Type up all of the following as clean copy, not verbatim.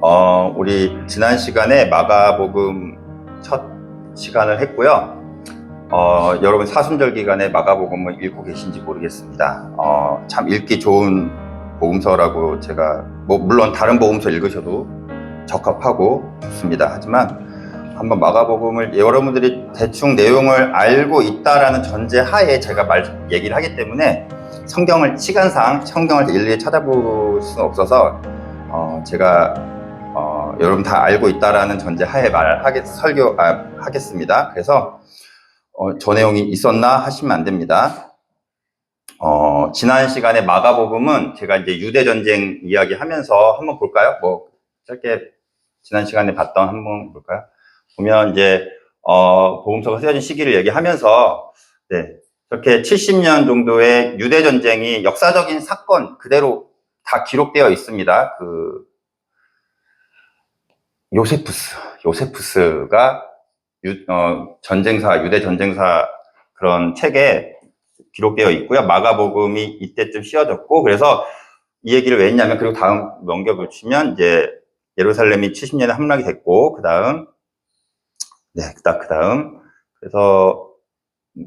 우리 지난 시간에 마가복음 첫 시간을 했고요. 여러분 사순절 기간에 마가복음을 읽고 계신지 모르겠습니다. 참 읽기 좋은 복음서라고 제가 물론 다른 복음서 읽으셔도 적합하고 좋습니다. 하지만 한번 마가복음을 여러분들이 대충 내용을 알고 있다라는 전제하에 제가 얘기를 하기 때문에 시간상 성경을 일일이 찾아볼 수는 없어서 제가 여러분 다 알고 있다라는 전제하에 하겠습니다. 그래서 저 내용이 있었나 하시면 안 됩니다. 지난 시간에 마가복음은 제가 이제 유대전쟁 이야기 하면서 한번 볼까요? 짧게 지난 시간에 봤던 한번 볼까요? 보면 이제, 복음서가 쓰여진 시기를 얘기하면서, 네, 저렇게 70년 정도의 유대전쟁이 역사적인 사건 그대로 다 기록되어 있습니다. 요세푸스가 유대 전쟁사 그런 책에 기록되어 있고요. 마가복음이 이때쯤 씌워졌고, 그래서 이 얘기를 왜 했냐면, 그리고 다음 넘겨보시면, 이제, 예루살렘이 70년에 함락이 됐고, 그 다음, 그래서,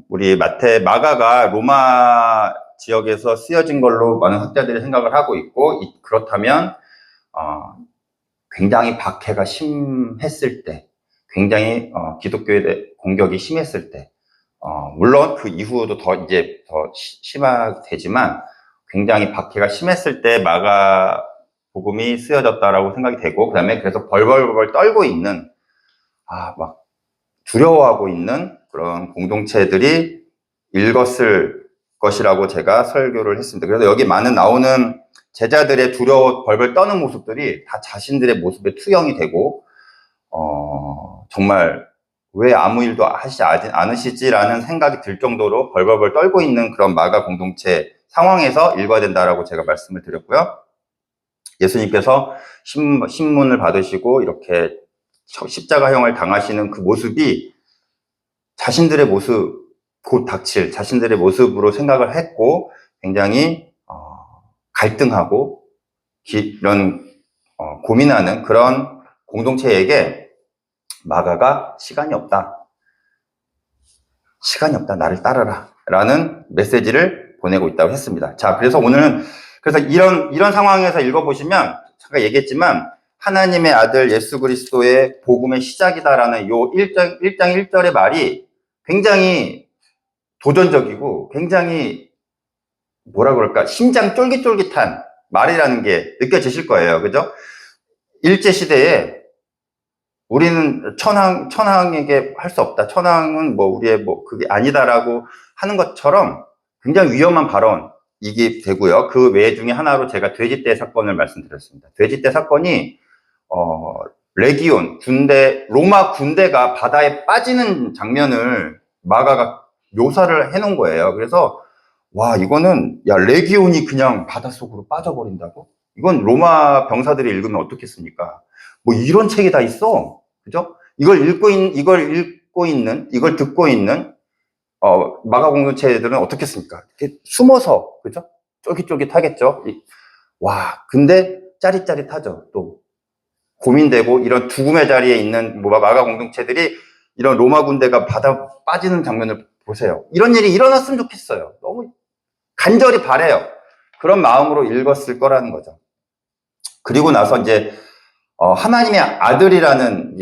우리 마가가 로마 지역에서 쓰여진 걸로 많은 학자들이 생각을 하고 있고, 그렇다면, 굉장히 박해가 심했을 때, 굉장히, 기독교의 공격이 심했을 때, 물론 그 이후도 더 심화되지만 굉장히 박해가 심했을 때 마가복음이 쓰여졌다라고 생각이 되고, 그 다음에 그래서 벌벌벌 떨고 있는, 막 두려워하고 있는 그런 공동체들이 읽었을 것이라고 제가 설교를 했습니다. 그래서 여기 나오는 제자들의 두려워 벌벌 떠는 모습들이 다 자신들의 모습에 투영이 되고, 정말 왜 아무 일도 하시지 않으시지라는 생각이 들 정도로 벌벌벌 떨고 있는 그런 마가 공동체 상황에서 읽어야 된다라고 제가 말씀을 드렸고요. 예수님께서 신문을 받으시고 이렇게 십자가형을 당하시는 그 모습이 자신들의 모습, 곧 닥칠 자신들의 모습으로 생각을 했고, 굉장히 갈등하고 이런 고민하는 그런 공동체에게 마가가 시간이 없다, 나를 따르라 라는 메시지를 보내고 있다고 했습니다. 자, 그래서 오늘은 이런 상황에서 읽어보시면 제가 얘기했지만 하나님의 아들 예수 그리스도의 복음의 시작이다라는 요 1장 1절의 말이 굉장히 도전적이고 굉장히 심장 쫄깃쫄깃한 말이라는 게 느껴지실 거예요. 그죠? 일제시대에 우리는 천황에게 할 수 없다. 천황은 우리의 그게 아니다라고 하는 것처럼 굉장히 위험한 발언이게 되고요. 그 외 중에 하나로 제가 돼지떼 사건을 말씀드렸습니다. 돼지떼 사건이, 레기온, 로마 군대가 바다에 빠지는 장면을 마가가 묘사를 해놓은 거예요. 그래서, 이거는, 레기온이 그냥 바닷속으로 빠져버린다고? 이건 로마 병사들이 읽으면 어떻겠습니까? 이런 책이 다 있어. 그죠? 이걸 듣고 있는, 마가 공동체들은 어떻겠습니까? 이렇게 숨어서, 그죠? 쫄깃쫄깃하겠죠? 근데 짜릿짜릿하죠. 또, 고민되고, 이런 죽음의 자리에 있는 마가 공동체들이 이런 로마 군대가 바다 빠지는 장면을 보세요. 이런 일이 일어났으면 좋겠어요. 너무 간절히 바래요. 그런 마음으로 읽었을 거라는 거죠. 그리고 나서 이제, 하나님의 아들이라는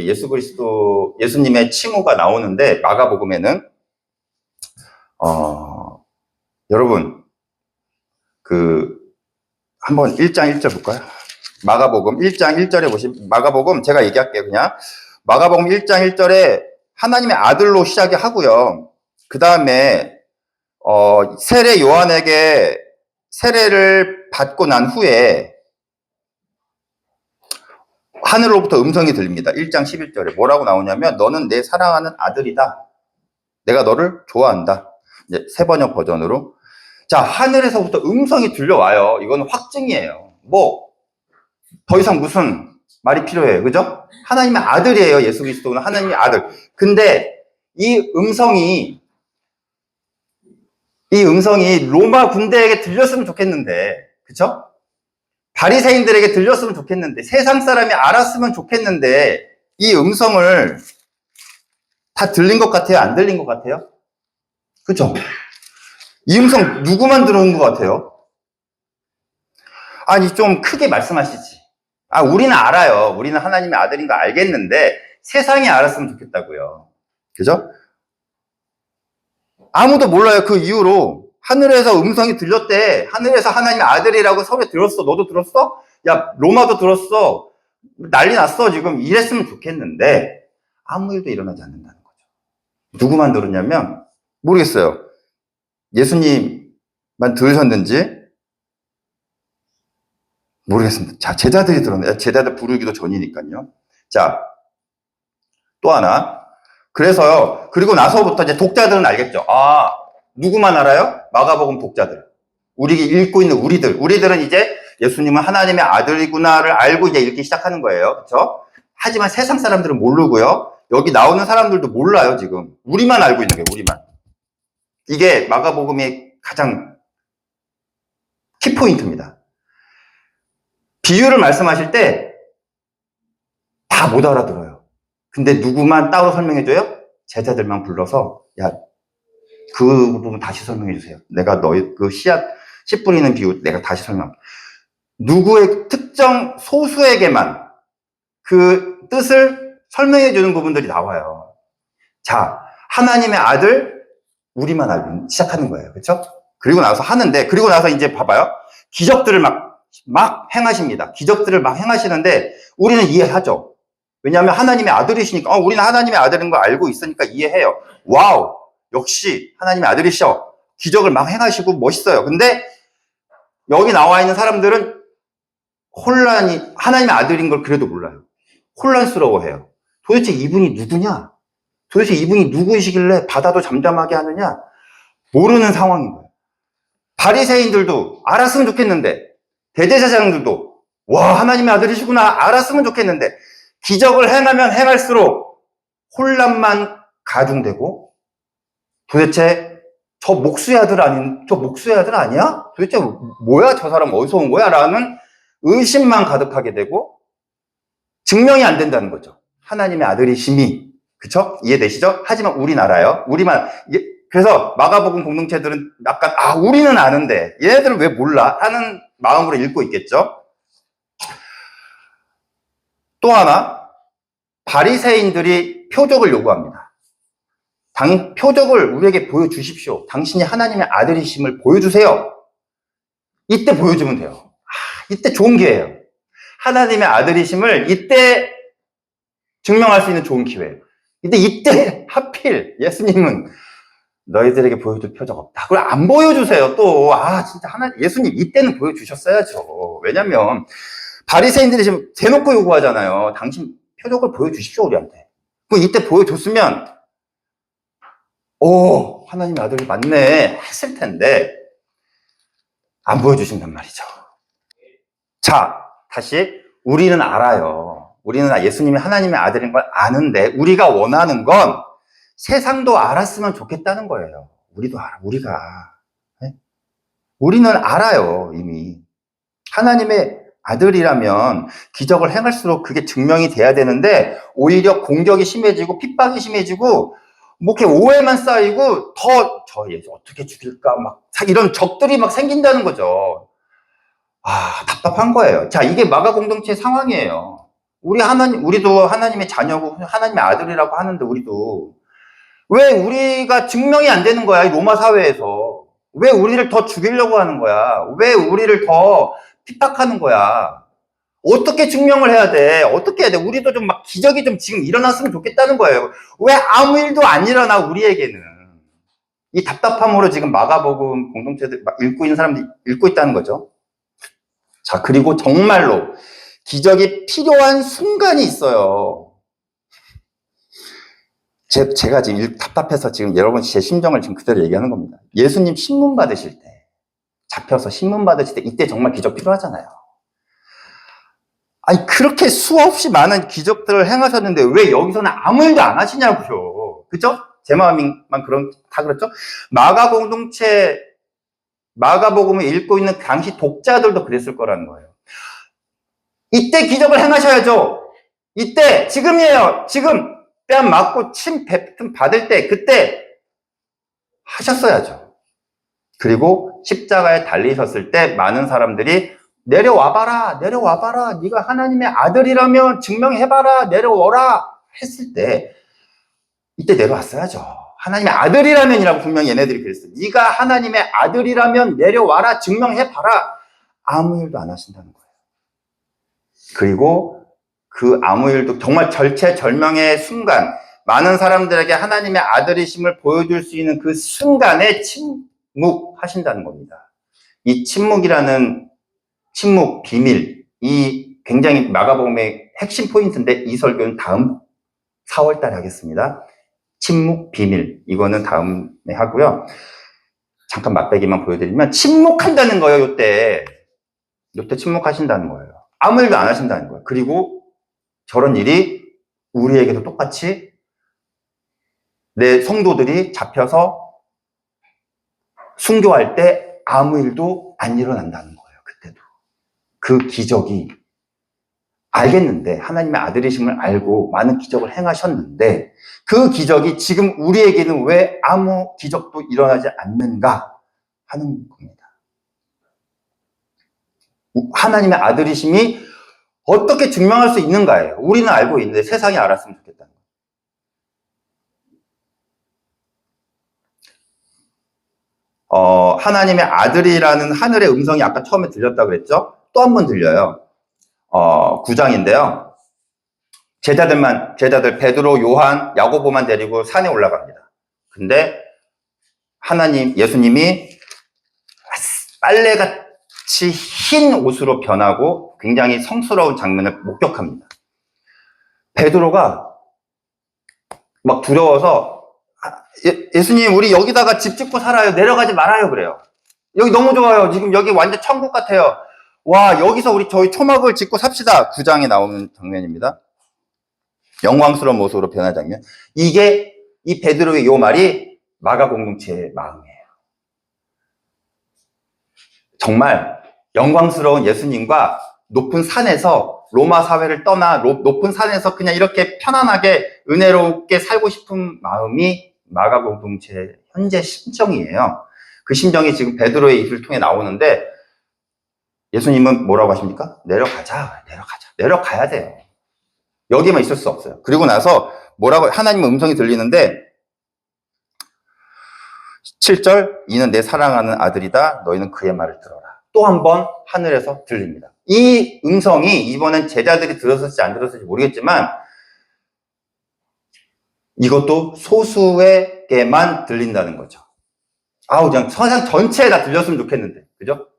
예수님의 칭호가 나오는데, 마가복음에는, 여러분, 한번 1장 1절 볼까요? 마가복음 1장 1절에 보시면, 마가복음 제가 얘기할게요, 그냥. 마가복음 1장 1절에 하나님의 아들로 시작이 하고요. 그 다음에, 세례 요한에게 세례를 받고 난 후에, 하늘로부터 음성이 들립니다. 1장 11절에 뭐라고 나오냐면, 너는 내 사랑하는 아들이다. 내가 너를 좋아한다. 이제 세번역 버전으로. 자, 하늘에서부터 음성이 들려와요. 이건 확증이에요. 더 이상 무슨 말이 필요해요. 그죠? 하나님의 아들이에요. 예수 그리스도는 하나님의 아들. 근데 이 음성이 로마 군대에게 들렸으면 좋겠는데, 그쵸? 바리새인들에게 들렸으면 좋겠는데, 세상 사람이 알았으면 좋겠는데, 이 음성을 다 들린 것 같아요? 안 들린 것 같아요? 그죠? 이 음성 누구만 들어온 것 같아요? 아니, 좀 크게 말씀하시지. 아, 우리는 알아요. 우리는 하나님의 아들인 거 알겠는데, 세상이 알았으면 좋겠다고요. 그죠? 아무도 몰라요. 그 이후로. 하늘에서 음성이 들렸대. 하늘에서 하나님의 아들이라고 서로 들었어. 너도 들었어? 야, 로마도 들었어. 난리 났어. 지금 이랬으면 좋겠는데, 아무 일도 일어나지 않는다는 거죠. 누구만 들었냐면, 모르겠어요. 예수님만 들으셨는지, 모르겠습니다. 자, 제자들이 들었네. 제자들 부르기도 전이니까요. 자, 또 하나. 그래서요, 그리고 나서부터 이제 독자들은 알겠죠. 아, 누구만 알아요? 마가복음 독자들. 우리 읽고 있는 우리들은 이제 예수님은 하나님의 아들이구나를 알고 이제 읽기 시작하는 거예요. 그렇죠? 하지만 세상 사람들은 모르고요. 여기 나오는 사람들도 몰라요, 지금. 우리만 알고 있는 거예요, 우리만. 이게 마가복음의 가장 키포인트입니다. 비유를 말씀하실 때 다 못 알아들어요. 근데 누구만 따로 설명해줘요? 제자들만 불러서, 야, 그 부분 다시 설명해주세요. 내가 너희 그 씨 뿌리는 비유 내가 다시 설명할게. 누구의 특정 소수에게만 그 뜻을 설명해주는 부분들이 나와요. 자, 하나님의 아들, 우리만 알고 시작하는 거예요. 그렇죠? 그리고 나서 하는데, 그리고 나서 이제 봐봐요. 기적들을 막 행하십니다. 기적들을 막 행하시는데, 우리는 이해하죠. 왜냐하면 하나님의 아들이시니까, 우리는 하나님의 아들인 거 알고 있으니까 이해해요. 와우, 역시 하나님의 아들이셔. 기적을 막 행하시고 멋있어요. 근데 여기 나와 있는 사람들은 하나님의 아들인 걸 그래도 몰라요. 혼란스러워해요. 도대체 이분이 누구냐? 도대체 이분이 누구이시길래 바다도 잠잠하게 하느냐? 모르는 상황인 거예요. 바리새인들도 알았으면 좋겠는데, 대제사장들도 와, 하나님의 아들이시구나 알았으면 좋겠는데, 기적을 행하면 행할수록 혼란만 가중되고, 도대체 저 목수의 아들 아니야? 도대체 뭐야? 저 사람 어디서 온 거야? 라는 의심만 가득하게 되고, 증명이 안 된다는 거죠. 하나님의 아들이심이. 그쵸? 이해되시죠? 하지만 우린 알아요. 그래서 마가복음 공동체들은 약간, 우리는 아는데, 얘네들은 왜 몰라? 하는 마음으로 읽고 있겠죠? 또 하나, 바리새인들이 표적을 요구합니다. 표적을 우리에게 보여주십시오. 당신이 하나님의 아들이심을 보여주세요. 이때 보여주면 돼요. 이때 좋은 기회예요. 하나님의 아들이심을 이때 증명할 수 있는 좋은 기회예요. 이때 하필 예수님은 너희들에게 보여줄 표적 없다. 그걸 안 보여주세요. 또 진짜 예수님 이때는 보여주셨어야죠. 왜냐면 바리새인들이 지금 대놓고 요구하잖아요. 당신 표적을 보여주십시오 우리한테. 그럼 이때 보여줬으면 하나님의 아들이 맞네 했을 텐데 안 보여주신단 말이죠. 자, 다시 우리는 알아요. 우리는 예수님이 하나님의 아들인 걸 아는데 우리가 원하는 건 세상도 알았으면 좋겠다는 거예요. 우리도 알아, 우리가. 네? 우리는 알아요, 이미. 하나님의 아들이라면 기적을 행할수록 그게 증명이 돼야 되는데 오히려 공격이 심해지고 핍박이 심해지고 뭐 이렇게 오해만 쌓이고 저 예수 어떻게 죽일까 이런 적들이 생긴다는 거죠. 답답한 거예요. 자, 이게 마가 공동체의 상황이에요. 우리도 하나님의 자녀고 하나님의 아들이라고 하는데 왜 우리가 증명이 안 되는 거야, 이 로마 사회에서. 왜 우리를 더 죽이려고 하는 거야? 왜 우리를 더 핍박하는 거야? 어떻게 증명을 해야 돼? 어떻게 해야 돼? 우리도 좀 기적이 좀 지금 일어났으면 좋겠다는 거예요. 왜 아무 일도 안 일어나, 우리에게는? 이 답답함으로 지금 마가복음 공동체들 읽고 있는 사람들이 읽고 있다는 거죠. 자, 그리고 정말로 기적이 필요한 순간이 있어요. 제가 지금 답답해서 지금 여러분 제 심정을 지금 그대로 얘기하는 겁니다. 예수님 신문 받으실 때, 잡혀서 신문 받으실 때, 이때 정말 기적 필요하잖아요. 그렇게 수없이 많은 기적들을 행하셨는데 왜 여기서는 아무 일도 안 하시냐고요. 그죠? 제 마음만 다 그렇죠? 마가복음을 읽고 있는 당시 독자들도 그랬을 거라는 거예요. 이때 기적을 행하셔야죠. 이때, 지금이에요. 지금 뺨 맞고 침 뱉음 받을 때, 그때 하셨어야죠. 그리고 십자가에 달리셨을 때 많은 사람들이 내려와봐라, 내려와봐라, 네가 하나님의 아들이라면 증명해봐라, 내려오라 했을 때 이때 내려왔어야죠. 하나님의 아들이라면이라고 분명히 얘네들이 그랬어요. 네가 하나님의 아들이라면 내려와라, 증명해봐라. 아무 일도 안 하신다는 거예요. 그리고 그 아무 일도 정말 절체절명의 순간, 많은 사람들에게 하나님의 아들이심을 보여줄 수 있는 그 순간에 침묵하신다는 겁니다. 이 침묵이라는 침묵, 비밀, 이 굉장히 마가복음의 핵심 포인트인데 이 설교는 다음 4월 달에 하겠습니다. 침묵, 비밀. 이거는 다음에 하고요. 잠깐 맛배기만 보여드리면 침묵한다는 거예요, 요때. 요때 침묵하신다는 거예요. 아무 일도 안 하신다는 거예요. 그리고 저런 일이 우리에게도 똑같이 내 성도들이 잡혀서 순교할 때 아무 일도 안 일어난다는 거예요. 그때도. 그 기적이 알겠는데, 하나님의 아들이심을 알고 많은 기적을 행하셨는데 그 기적이 지금 우리에게는 왜 아무 기적도 일어나지 않는가 하는 겁니다. 하나님의 아들이심이 어떻게 증명할 수 있는가예요. 우리는 알고 있는데 세상이 알았으면 좋겠다는 거예요. 하나님의 아들이라는 하늘의 음성이 아까 처음에 들렸다고 그랬죠? 또 한 번 들려요. 9장인데요. 제자들 베드로, 요한, 야고보만 데리고 산에 올라갑니다. 근데 예수님이 빨래같이 흰 옷으로 변하고 굉장히 성스러운 장면을 목격합니다. 베드로가 막 두려워서 예수님, 우리 여기다가 집 짓고 살아요. 내려가지 말아요. 그래요. 여기 너무 좋아요. 지금 여기 완전 천국 같아요. 와, 여기서 저희 초막을 짓고 삽시다. 9장에 나오는 장면입니다. 영광스러운 모습으로 변한 장면. 이게 이 베드로의 요 말이 마가 공동체의 마음이에요. 정말 영광스러운 예수님과 높은 산에서 로마 사회를 떠나 높은 산에서 그냥 이렇게 편안하게 은혜롭게 살고 싶은 마음이 마가 공동체의 현재 심정이에요. 그 심정이 지금 베드로의 입을 통해 나오는데 예수님은 뭐라고 하십니까? 내려가야 돼요. 여기만 있을 수 없어요. 그리고 나서 하나님의 음성이 들리는데 7절, 이는 내 사랑하는 아들이다. 너희는 그의 말을 들어라. 또 한 번 하늘에서 들립니다. 이 음성이 이번엔 제자들이 들었을지 안 들었을지 모르겠지만 이것도 소수에게만 들린다는 거죠. 그냥 세상 전체에 다 들렸으면 좋겠는데, 그죠?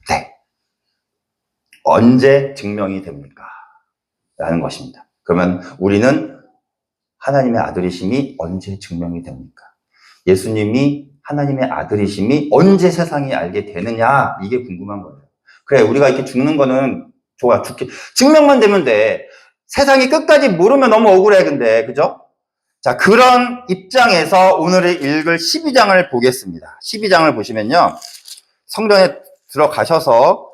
네. 언제 증명이 됩니까? 라는 것입니다. 그러면 우리는 하나님의 아들이심이 언제 증명이 됩니까? 예수님이 하나님의 아들이심이 언제 세상이 알게 되느냐, 이게 궁금한 거예요. 그래, 우리가 이렇게 죽는 거는 좋아, 증명만 되면 돼. 세상이 끝까지 모르면 너무 억울해, 근데, 그죠? 자, 그런 입장에서 오늘 읽을 12장을 보겠습니다. 12장을 보시면요, 성전에 들어가셔서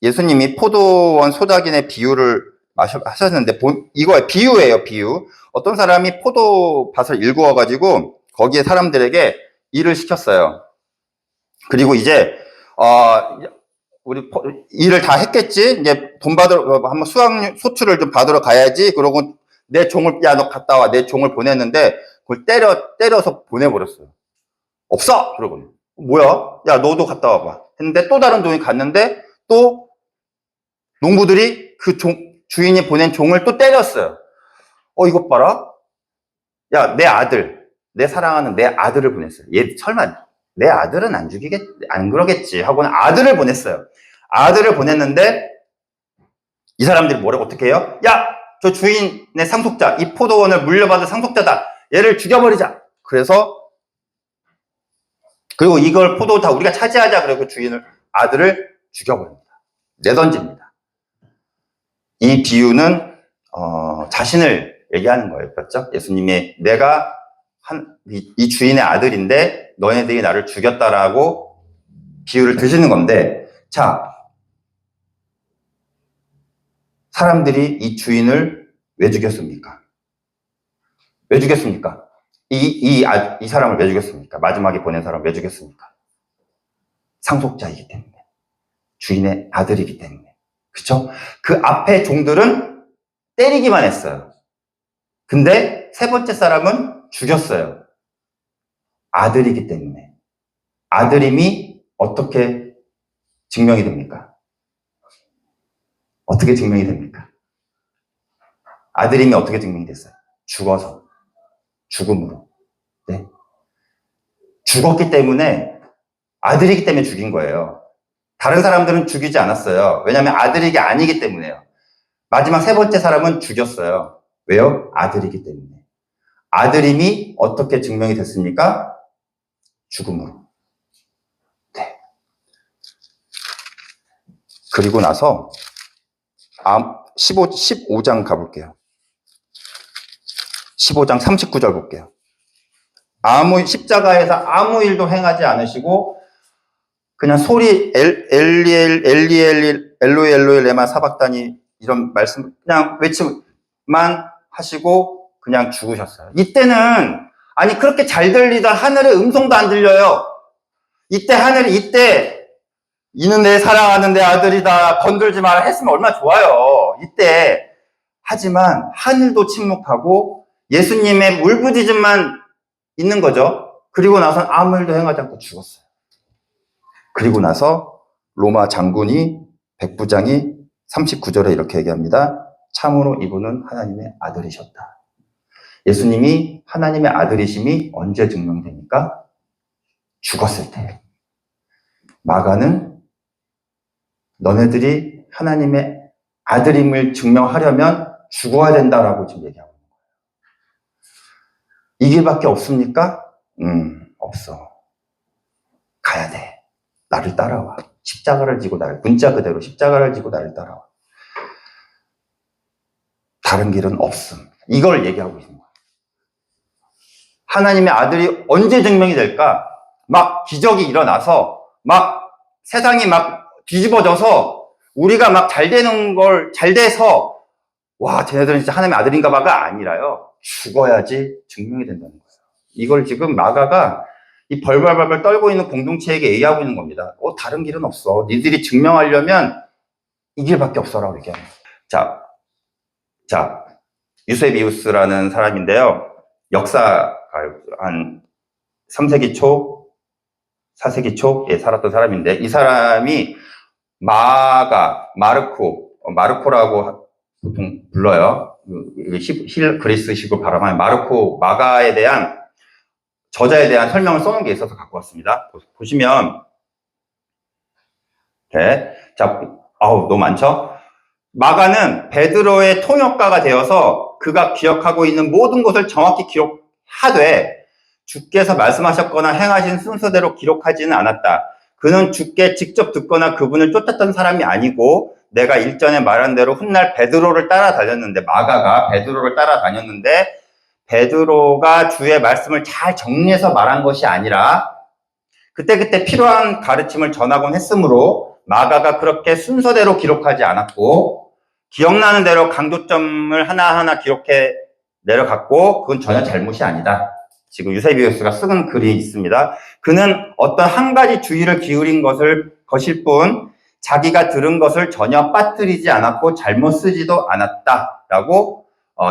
예수님이 포도원 소작인의 비유를 하셨는데, 이거 비유예요, 비유. 어떤 사람이 포도밭을 일구어가지고 거기에 사람들에게 일을 시켰어요. 그리고 이제 우리 일을 다 했겠지. 이제 돈 받으러 한번 소출을 좀 받으러 가야지. 그러고 내 종을 너 갔다 와. 내 종을 보냈는데 그걸 때려서 보내버렸어요. 없어. 그러고 뭐야? 야, 너도 갔다 와봐. 했는데 또 다른 종이 갔는데 또 농부들이 그 주인이 보낸 종을 또 때렸어요. 이것 봐라. 야, 내 사랑하는 내 아들을 보냈어요. 얘 설마 내 아들은 안 그러겠지 하고는 아들을 보냈어요. 아들을 보냈는데 이 사람들이 어떻게 해요? 야, 저 주인의 상속자, 이 포도원을 물려받은 상속자다. 얘를 죽여버리자. 그리고 이걸 포도 다 우리가 차지하자. 그리고 아들을 죽여버립니다. 내던집니다. 이 비유는 자신을 얘기하는 거예요. 그렇죠? 예수님의 내가 이 주인의 아들인데 너네들이 나를 죽였다라고 비유를 드시는 건데, 자, 사람들이 이 주인을 왜 죽였습니까? 왜 죽였습니까? 이 사람을 왜 죽였습니까? 마지막에 보낸 사람을 왜 죽였습니까? 상속자이기 때문에. 주인의 아들이기 때문에. 그쵸? 그 앞에 종들은 때리기만 했어요. 근데 세 번째 사람은 죽였어요. 아들이기 때문에. 아들임이 어떻게 증명이 됩니까? 어떻게 증명이 됩니까? 아들임이 어떻게 증명이 됐어요? 죽어서. 죽음으로. 네. 죽었기 때문에, 아들이기 때문에 죽인 거예요. 다른 사람들은 죽이지 않았어요. 왜냐하면 아들이기 아니기 때문에요. 마지막 세 번째 사람은 죽였어요. 왜요? 아들이기 때문에. 아들임이 어떻게 증명이 됐습니까? 죽음으로. 네. 그리고 나서 15장 가볼게요. 15장 39절 볼게요. 십자가에서 아무 일도 행하지 않으시고 그냥 소리 엘로이 엘로이 레마 사박다니 이런 말씀 그냥 외치만 하시고 그냥 죽으셨어요. 이때는 아니 그렇게 잘 들리던 하늘의 음성도 안 들려요. 이때 이는 내 사랑하는 내 아들이다 건들지 마라 했으면 얼마나 좋아요. 이때 하지만 하늘도 침묵하고 예수님의 울부짖음만 있는 거죠. 그리고 나서 아무 일도 행하지 않고 죽었어요. 그리고 나서 로마 장군이 백부장이 39절에 이렇게 얘기합니다. 참으로 이분은 하나님의 아들이셨다. 예수님이 하나님의 아들이심이 언제 증명됩니까? 죽었을 때. 마가는 너네들이 하나님의 아들임을 증명하려면 죽어야 된다라고 지금 얘기하고 있는 거예요. 이 길밖에 없습니까? 없어. 가야 돼. 나를 따라와. 십자가를 지고 문자 그대로 십자가를 지고 나를 따라와. 다른 길은 없음. 이걸 얘기하고 있는 거예요. 하나님의 아들이 언제 증명이 될까? 막 기적이 일어나서 막 세상이 막 뒤집어져서 우리가 막 잘 되는 걸 잘 돼서 와 쟤네들은 진짜 하나님의 아들인가 봐가 아니라요. 죽어야지 증명이 된다는 거예요. 이걸 지금 마가가 이 벌벌벌 떨고 있는 공동체에게 얘기하고 있는 겁니다. 다른 길은 없어. 니들이 증명하려면 이 길밖에 없어라고 얘기합니다. 자, 유세비우스라는 사람인데요. 역사가 한 3세기 초, 4세기 초에 살았던 사람인데 이 사람이 마르코라고 보통 불러요. 그리스식으로 발음하면 마가에 대한 저자에 대한 설명을 써놓은 게 있어서 갖고 왔습니다. 보시면 네. 자, 너무 많죠? 마가는 베드로의 통역가가 되어서 그가 기억하고 있는 모든 것을 정확히 기록하되 주께서 말씀하셨거나 행하신 순서대로 기록하지는 않았다. 그는 주께 직접 듣거나 그분을 쫓았던 사람이 아니고 내가 일전에 말한 대로 훗날 베드로를 따라다녔는데 마가가 베드로를 따라다녔는데 베드로가 주의 말씀을 잘 정리해서 말한 것이 아니라 그때그때 필요한 가르침을 전하곤 했으므로 마가가 그렇게 순서대로 기록하지 않았고 기억나는 대로 강조점을 하나하나 기록해 내려갔고 그건 전혀 잘못이 아니다. 지금 유세비우스가 쓴 글이 있습니다. 그는 어떤 한 가지 주의를 기울인 것일 뿐 자기가 들은 것을 전혀 빠뜨리지 않았고 잘못 쓰지도 않았다라고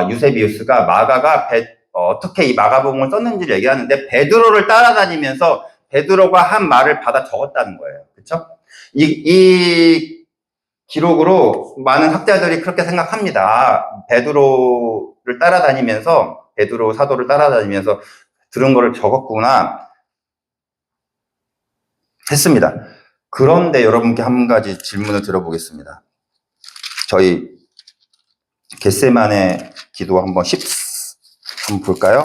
유세비우스가 마가가 어떻게 이 마가복음을 썼는지를 얘기하는데 베드로를 따라다니면서 베드로가 한 말을 받아 적었다는 거예요. 그렇죠? 이 기록으로 많은 학자들이 그렇게 생각합니다. 베드로 사도를 따라다니면서 들은 거를 적었구나 했습니다. 그런데 여러분께 한 가지 질문을 드려보겠습니다. 저희 겟세마네 기도 한번 볼까요?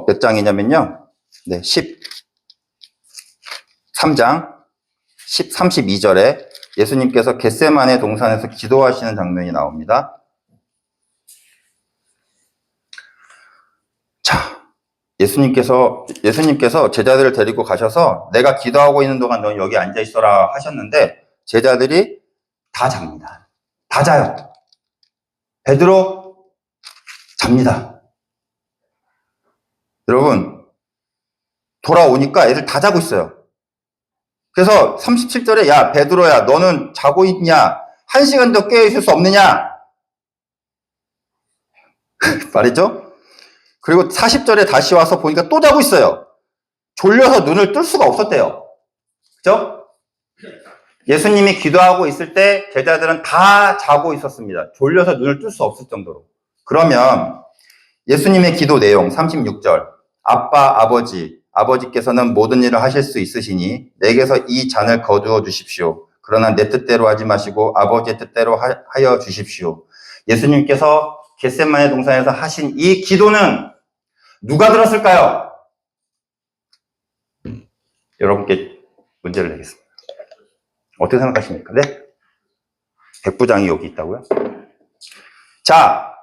몇 장이냐면요. 네, 13장 32절에 예수님께서 겟세마네 동산에서 기도하시는 장면이 나옵니다. 자, 예수님께서 제자들을 데리고 가셔서 내가 기도하고 있는 동안 넌 여기 앉아 있어라 하셨는데 제자들이 다 잡니다. 다 자요. 베드로 잡니다. 여러분, 돌아오니까 애들 다 자고 있어요. 그래서 37절에 야 베드로야 너는 자고 있냐? 1시간도 깨어있을 수 없느냐? 말이죠. 그리고 40절에 다시 와서 보니까 또 자고 있어요. 졸려서 눈을 뜰 수가 없었대요. 그죠? 예수님이 기도하고 있을 때 제자들은 다 자고 있었습니다. 졸려서 눈을 뜰 수 없을 정도로. 그러면 예수님의 기도 내용 36절 아빠 아버지께서는 모든 일을 하실 수 있으시니 내게서 이 잔을 거두어 주십시오. 그러나 내 뜻대로 하지 마시고 아버지의 뜻대로 하여 주십시오. 예수님께서 겟세마네 동산에서 하신 이 기도는 누가 들었을까요? 여러분께 문제를 내겠습니다. 어떻게 생각하십니까? 네? 백부장이 여기 있다고요? 자,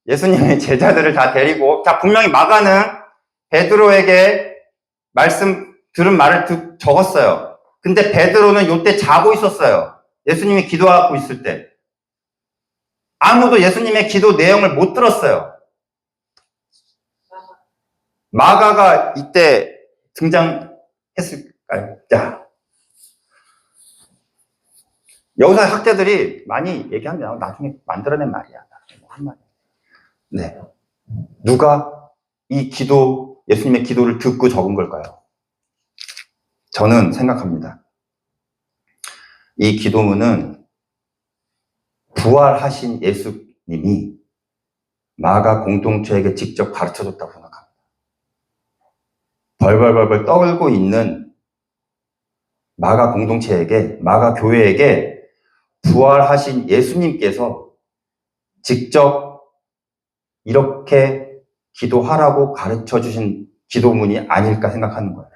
예수님의 제자들을 다 데리고, 자, 분명히 마가는 베드로에게 들은 말을 적었어요. 근데 베드로는 요때 자고 있었어요. 예수님이 기도하고 있을 때. 아무도 예수님의 기도 내용을 못 들었어요. 마가가 이때 등장했을까요? 자. 여기서 학자들이 많이 얘기하면 나중에 만들어낸 말이야. 한 말이야. 네. 누가 이 예수님의 기도를 듣고 적은 걸까요? 저는 생각합니다. 이 기도문은 부활하신 예수님이 마가 공동체에게 직접 가르쳐줬다고 생각합니다. 벌벌벌벌 떨고 있는 마가 공동체에게, 마가 교회에게 부활하신 예수님께서 직접 이렇게 기도하라고 가르쳐 주신 기도문이 아닐까 생각하는 거예요.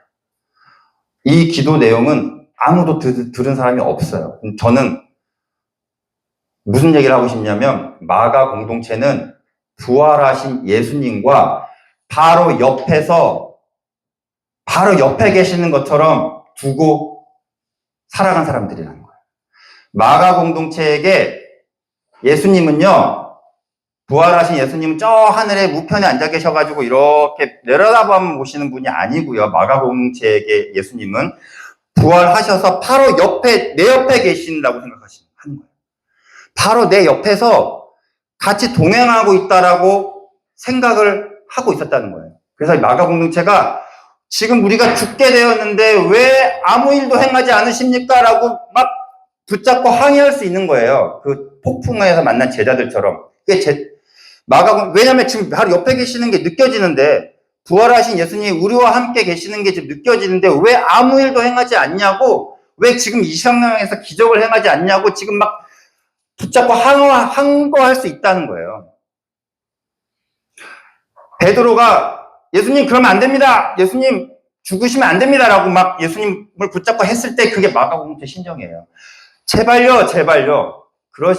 이 기도 내용은 아무도 들은 사람이 없어요. 저는 무슨 얘기를 하고 싶냐면 마가 공동체는 부활하신 예수님과 바로 옆에 계시는 것처럼 두고 살아간 사람들이라는 거예요. 마가 공동체에게 예수님은요, 부활하신 예수님은 저 하늘에 무편에 앉아 계셔가지고 이렇게 내려다보면 보시는 분이 아니고요. 마가 공동체에게 예수님은 부활하셔서 바로 내 옆에 계신다고 생각하는 거예요. 바로 내 옆에서 같이 동행하고 있다라고 생각을 하고 있었다는 거예요. 그래서 마가 공동체가 지금 우리가 죽게 되었는데 왜 아무 일도 행하지 않으십니까? 라고 막 붙잡고 항의할 수 있는 거예요. 그 폭풍에서 만난 제자들처럼. 왜냐면 지금 바로 옆에 계시는 게 느껴지는데, 부활하신 예수님이 우리와 함께 계시는 게 지금 느껴지는데, 왜 아무 일도 행하지 않냐고, 왜 지금 이 상황에서 기적을 행하지 않냐고, 지금 막 붙잡고 항거할 수 있다는 거예요. 베드로가, 예수님 그러면 안 됩니다! 예수님 죽으시면 안 됩니다! 라고 막 예수님을 붙잡고 했을 때, 그게 마가공동체 신정이에요. 제발요.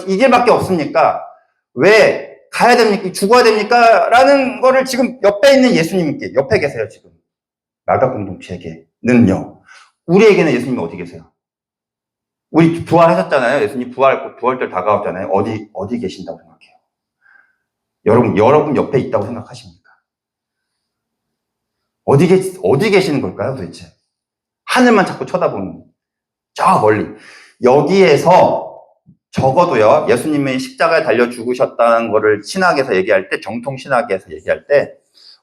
이 길밖에 없습니까? 왜 가야 됩니까? 죽어야 됩니까? 라는 거를 지금 옆에 있는 예수님께, 옆에 계세요, 지금. 마가 공동체에게는요. 우리에게는 예수님이 어디 계세요? 우리 부활하셨잖아요. 예수님 부활절 다가왔잖아요. 어디 계신다고 생각해요? 여러분 옆에 있다고 생각하십니까? 어디 계시는 걸까요, 도대체? 하늘만 자꾸 쳐다보는, 저 멀리. 여기에서 적어도요, 예수님이 십자가에 달려 죽으셨다는 거를 신학에서 얘기할 때, 정통 신학에서 얘기할 때,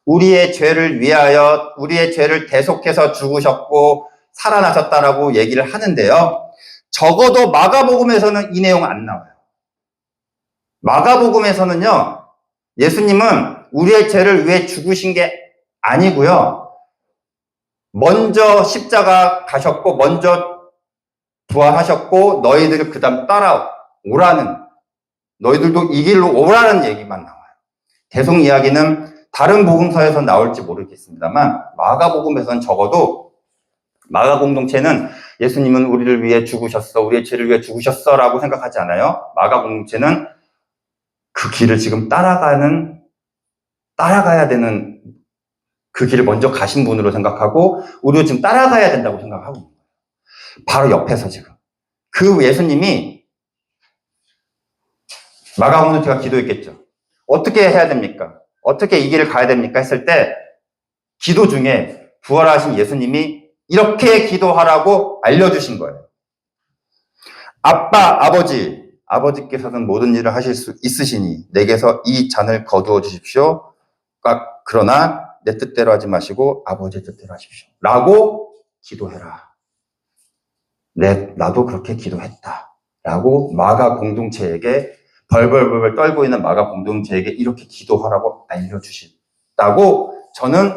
우리의 죄를 위하여, 우리의 죄를 대속해서 죽으셨고, 살아나셨다라고 얘기를 하는데요. 적어도 마가복음에서는 이 내용 안 나와요. 마가복음에서는요, 예수님은 우리의 죄를 위해 죽으신 게 아니고요. 먼저 십자가 가셨고, 먼저 부활하셨고, 너희들을 그 다음 너희들도 이 길로 오라는 얘기만 나와요. 대속 이야기는 다른 복음서에서 나올지 모르겠습니다만, 마가복음에서는 적어도 마가 공동체는 예수님은 우리를 위해 죽으셨어, 우리의 죄를 위해 죽으셨어 라고 생각하지 않아요. 마가 공동체는 그 길을 지금 따라가야 되는 그 길을 먼저 가신 분으로 생각하고 우리도 지금 따라가야 된다고 생각하고 있는 거예요. 바로 옆에서 지금 그 예수님이 마가 공동체가 기도했겠죠. 어떻게 해야 됩니까? 어떻게 이 길을 가야 됩니까? 했을 때 기도 중에 부활하신 예수님이 이렇게 기도하라고 알려주신 거예요. 아버지께서는 모든 일을 하실 수 있으시니 내게서 이 잔을 거두어 주십시오. 그러나 내 뜻대로 하지 마시고 아버지의 뜻대로 하십시오. 라고 기도해라. 나도 그렇게 기도했다. 라고 마가 공동체에게 벌벌벌 떨고 있는 마가 공동체에게 이렇게 기도하라고 알려주셨다고 저는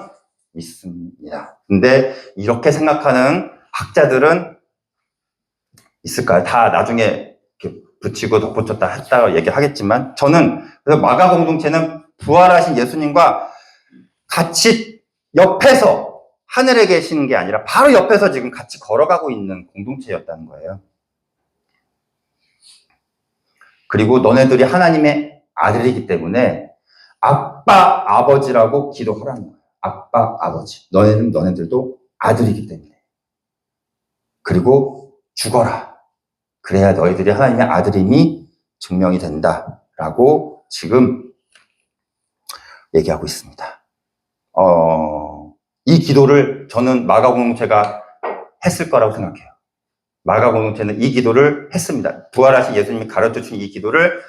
믿습니다. 근데 이렇게 생각하는 학자들은 있을까요? 다 나중에 이렇게 붙이고 덧붙였다 했다고 얘기하겠지만 저는 그래서 마가 공동체는 부활하신 예수님과 같이 옆에서 하늘에 계시는 게 아니라 바로 옆에서 지금 같이 걸어가고 있는 공동체였다는 거예요. 그리고 너네들이 하나님의 아들이기 때문에 아빠, 아버지라고 기도하라는 거예요. 아빠, 아버지. 너네들도 아들이기 때문에. 그리고 죽어라. 그래야 너희들이 하나님의 아들임이 증명이 된다라고 지금 얘기하고 있습니다. 이 기도를 저는 마가 공동체가 했을 거라고 생각해요. 마가 공동체는 이 기도를 했습니다. 부활하신 예수님이 가르쳐 주신 이 기도를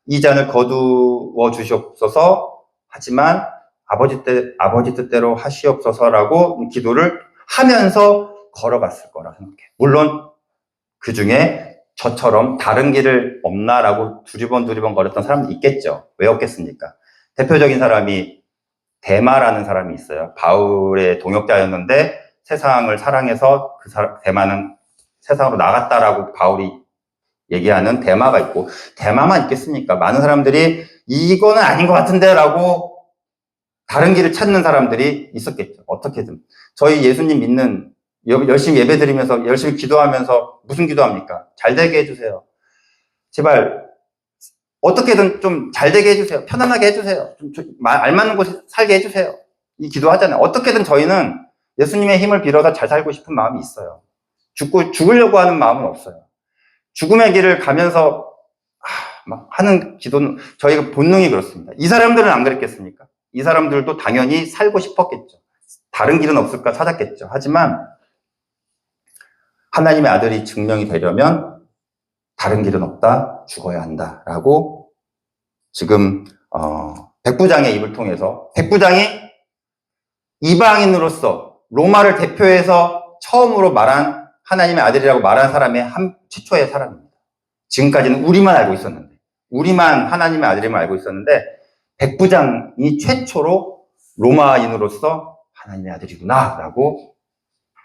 이 잔을 거두어 주시옵소서 하지만 아버지 뜻대로 하시옵소서라고 기도를 하면서 걸어갔을 거라 생각해요. 물론 그 중에 저처럼 다른 길을 없나라고 두리번 거렸던 사람도 있겠죠. 왜 없겠습니까? 대표적인 사람이 데마라는 사람이 있어요. 바울의 동역자였는데 세상을 사랑해서 데마는 세상으로 나갔다라고 바울이 얘기하는 데마가 있고, 데마만 있겠습니까? 많은 사람들이 이거는 아닌 것 같은데 라고 다른 길을 찾는 사람들이 있었겠죠. 어떻게든. 저희 예수님 믿는 열심히 예배 드리면서 열심히 기도하면서 무슨 기도합니까? 잘 되게 해주세요. 제발 어떻게든 좀 잘 되게 해주세요. 편안하게 해주세요. 좀 알맞는 곳에 살게 해주세요. 이 기도하잖아요. 어떻게든 저희는 예수님의 힘을 빌어서 잘 살고 싶은 마음이 있어요. 죽으려고 하는 마음은 없어요. 죽음의 길을 가면서 막 하는 기도는 저희가 본능이 그렇습니다. 이 사람들은 안 그랬겠습니까? 이 사람들도 당연히 살고 싶었겠죠. 다른 길은 없을까 찾았겠죠. 하지만 하나님의 아들이 증명이 되려면 다른 길은 없다, 죽어야 한다라고 지금 백부장의 입을 통해서 백부장이 이방인으로서 로마를 대표해서 처음으로 말한 하나님의 아들이라고 말한 사람의 최초의 사람입니다. 지금까지는 우리만 알고 있었는데, 우리만 하나님의 아들임을 알고 있었는데 백부장이 최초로 로마인으로서 하나님의 아들이구나 라고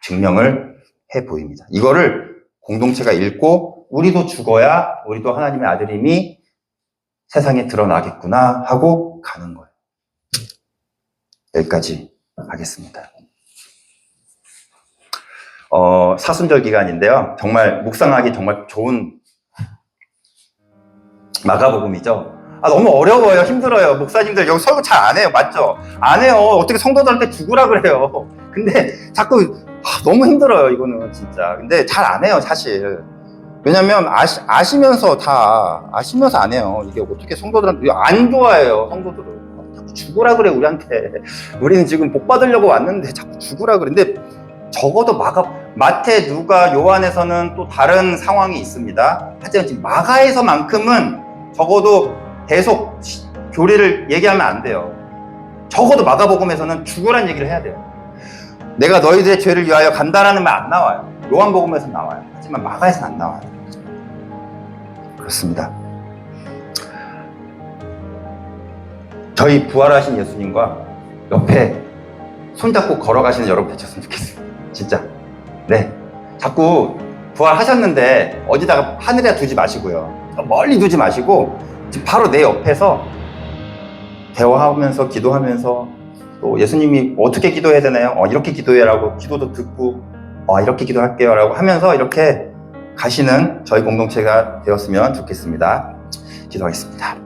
증명을 해 보입니다. 이거를 공동체가 읽고 우리도 죽어야 우리도 하나님의 아들임이 세상에 드러나겠구나 하고 가는 거예요. 여기까지 하겠습니다. 사순절 기간인데요. 정말 묵상하기 정말 좋은 마가복음이죠. 너무 어려워요. 힘들어요. 목사님들 여기 설교 잘 안 해요. 맞죠? 안 해요. 어떻게 성도들한테 죽으라 그래요. 근데 자꾸 너무 힘들어요. 이거는 진짜. 근데 잘 안 해요. 사실. 왜냐면 아시면서 안 해요. 이게 어떻게 성도들한테 안 좋아해요. 성도들은 자꾸 죽으라 그래 우리한테. 우리는 지금 복 받으려고 왔는데 자꾸 죽으라 그래. 근데 적어도 마태, 누가, 요한에서는 또 다른 상황이 있습니다. 하지만 지금 마가에서만큼은 적어도 계속 교리를 얘기하면 안 돼요. 적어도 마가복음에서는 죽으란 얘기를 해야 돼요. 내가 너희들의 죄를 위하여 간다라는 말 안 나와요. 요한복음에서 나와요. 하지만 마가에서는 안 나와요. 그렇습니다. 저희 부활하신 예수님과 옆에 손잡고 걸어가시는 여러분 되셨으면 좋겠어요. 진짜. 네. 자꾸 부활하셨는데 어디다가 하늘에 두지 마시고요. 멀리 두지 마시고 바로 내 옆에서 대화하면서 기도하면서 또 예수님이 어떻게 기도해야 되나요? 이렇게 기도해라고 기도도 듣고 이렇게 기도할게요 라고 하면서 이렇게 가시는 저희 공동체가 되었으면 좋겠습니다. 기도하겠습니다.